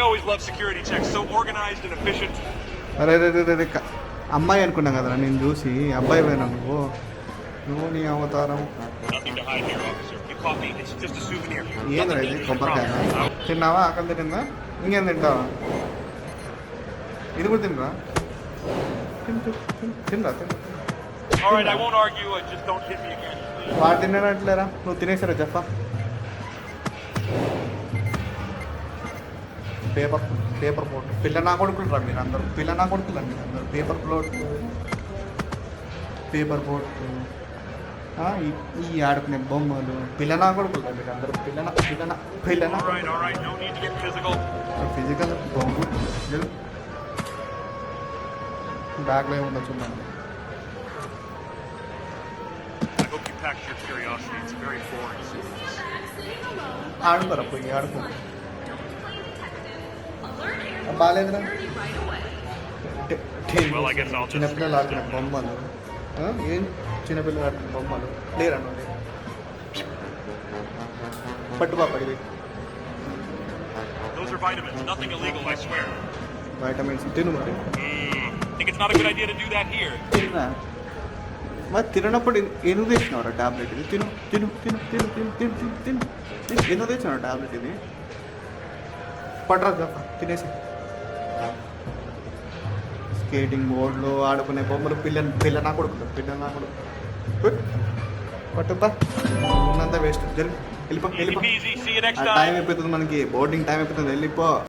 always love security checks. So organized and efficient. అరే రే రే రే అమ్మాయి అనుకున్నాం కదరా నేను చూసి అబ్బాయి పోయినా నువ్వు నీ అవతారం. Nothing to hide here, officer. You caught me. It's just a souvenir. ఏంద్రా ఇది కొబ్బరికాయ తిన్నావా? ఆకలి తిన్నా? ఇంకేం తింటావా? ఇది కూడా తినరా? తినరా తినరా. All right, I won't argue. Just don't hit me again. వాడు తిన్నానట్లేరా? నువ్వు తినేసారా చెప్పా? పేపర్ ప్లోట్ పిల్ల నా కొడుకులు రా మీరు అందరూ. పిల్ల నా కొడుకులు రా మీరు అందరూ. పేపర్ ప్లోట్ ఈ ఆడుకునే బొమ్మలు పిల్ల నా కొడుకులు రా మీరు అందరూ. పిల్ల All right. No need to get physical. Physical బొమ్మలు బ్యాగ్లో ఏముందో చూడండి. I hope you packed your curiosity. It's very foreign to us. ఆడుకోరా పోయి ఆడుకో. బాగాలేదురా. Well, I guess I'll just... చిన్నపిల్లలు ఆడుకునే బొమ్మలు. ఏం చిన్నపిల్లలు ఆడుకునే బొమ్మలు లేరా? పట్టు పాప ఇది. Those are vitamins. Nothing illegal, I swear. Vitamins తిను మరి. Think it's not a good idea to do that here. తిన్నా మరి తినప్పుడు ఎందుకు తెచ్చినావురా టాబ్లెట్ ఇది? తిను తిను తిను తిను తిను తిను తిను తిను తిను ఎందుకు తెచ్చినావు టాబ్లెట్ ఇది? పడరా తప్ప తినేసి. స్కేటింగ్ బోర్డులో ఆడుకునే బొమ్మలు పిల్ల నా కొడుకు పట్టుబ్బా ఉన్నంత వేస్ట్. వెళ్ళిపో Easy peasy. See you next time time. అయిపోతుంది మనకి. బోర్డింగ్ టైం అయిపోతుంది. వెళ్ళిపో.